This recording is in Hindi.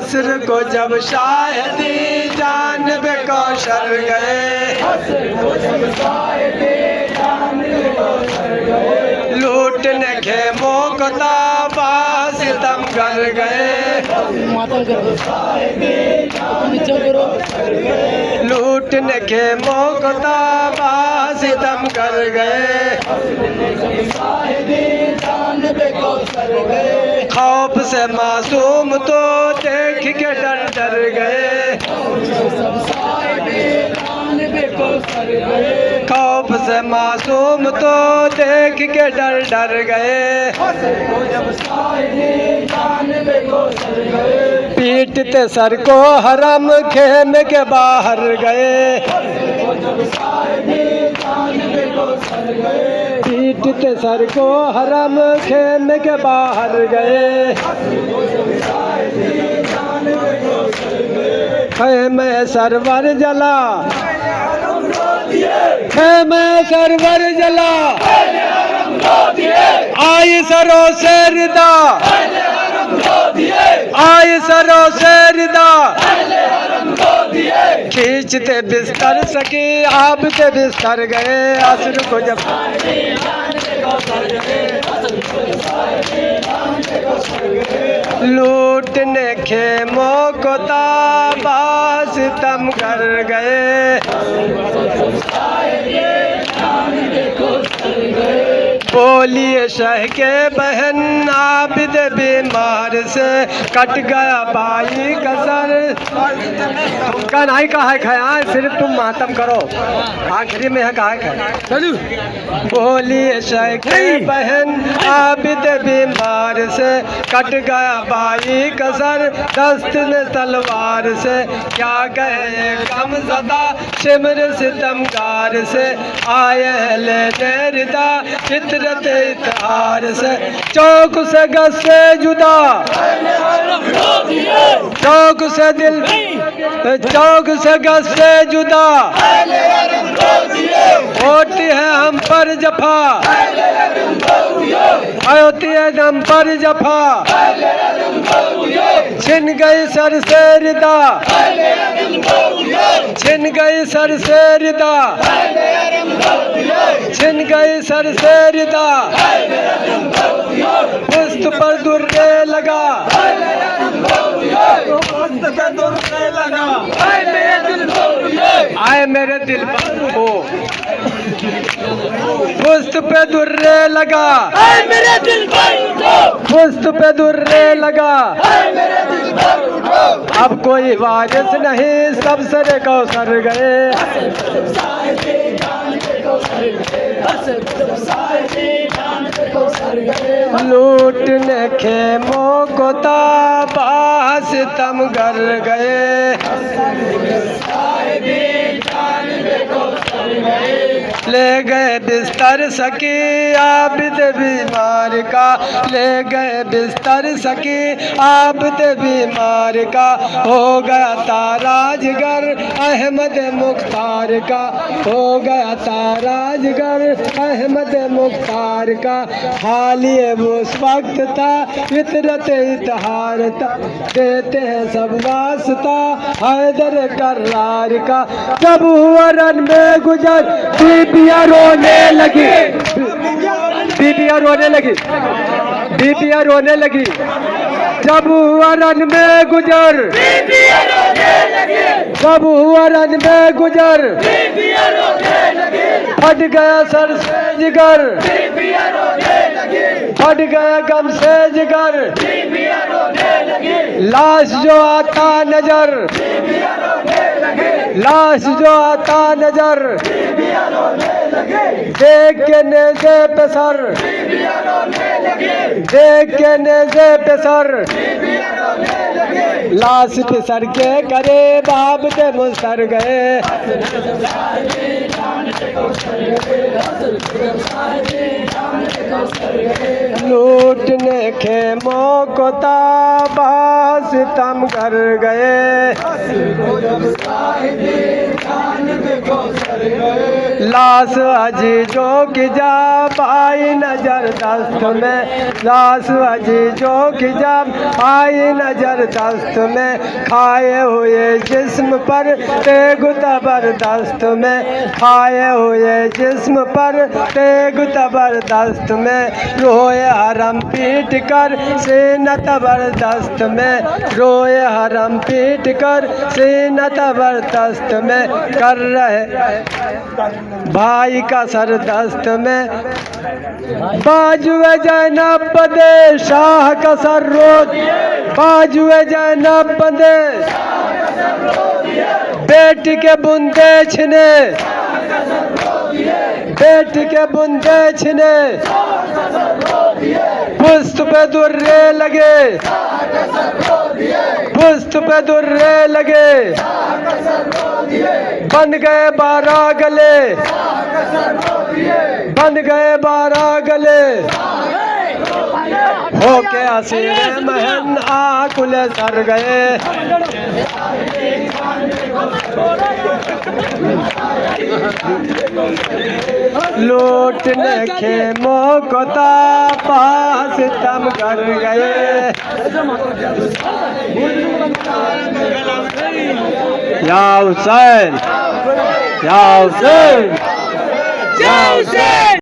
असर को जब शायदी जान बेकौशर गए, लूटने खेमों को ताबा सितम कर गए, लूटने खेमों को ताबा सितम कर गए, खौफ से मासूम तो देख के डर डर गए, खौफ से मासूम तो देख के डर डर गए, पीटते सर को हरम खेमे के बाहर गए, पीटते सर को हरम खेमे के बाहर गए, खेमे सरवर जला, खेमे सरवर जला, आई सरों से रिदा, आई सरों से रिदा, खींचते बिस्तर सकी आपते बिस्तर गए, असर को जब लूटने खेमों को ताबा सितम कर गए, बोलिए शह के बहन आबिद बीमार से कट गया भाई कसर, का नहीं कहा है खाया, सिर्फ तुम मातम करो, आखिरी में है कहा है। बोलिए शह के बहन आबिद बीमार से कट गया भाई कसर, दस्त ने तलवार से क्या गए कम ज़दा शिमर सितमगार से, आए लेने रिदा फितरत इत्हार से, चौक से गस से जुदा, चौक से दिल, चौक से गस से जुदा, होती है हम पर जफा, होती है हम पर जफा, छिन गई सर से रिदा, छिन गई सर से रिदा, छिन गई सर से रिदा, पुस्त पर दुर्रे लगा, आए मेरे दिल पर हो, पुस्त पे दुर्रे लगा, मेरे दिल पर पुस्त पे दुर्रे लगा, मेरे दिल पर अब कोई वारिस नहीं सब सरे कौसर गए, लूटने खेमों को ताबा सितम कर गए, ले गए बिस्तर सकी आबिद बीमार का, ले गए बिस्तर सकी आबिद बीमार का, हो गया ताराजगर अहमद मुख्तार का, हो गया ताराजगर अहमद मुख्तार का, हाल ये उस वक्त था फितरत इत्हार था, देते हैं सब वास्ता हैदर करार का, जब हुआ रन में गुजर बीबियाँ रोने लगी, बीबियाँ रोने लगी, बीबियाँ रोने लगी, जब हुआ रन में गुजर, जब हुआ रन में गुजर, फट गया सर से जिगर, फट गया गम से जिगर, लाश जो आता नजर, लाश जो आता नजर, देख के नेज़े पे सर, देख के नेज़े पे सर, लाश पे सर के करे बाब ते मुस्तर गए, लूटने खेमों को ताबा सितम कर गए, लाश अजीजों की जब आई नजर दस्त में, लाश अजीजों की जब आई नजर दस्त में, खाए हुए जिस्म पर तेग जबरदस्त में, खाए हुए जिस्म पर तेग जबरदस्त में, रोए हरम पीट कर सीना जबरदस्त में, रोए हरम पीट कर सीना जबरदस्त में, कर रहे भाई का सर दस्त में, बाजुए जैनब बंदे शाह का सर रो, बाजुए जैनब बंदे बेटी के बुंदे छिने, बेटी के बुंदे छिने, पुस्त पे दुर्रे लगे, पुस्त पे दुर्रे लगे, बन गए 12 गले, बन गए 12 गले, होके असीर महन आकुले सर गए, लूटने खेमों को ताबा सितम कर गए, या हुसैन, या हुसैन, या हुसैन।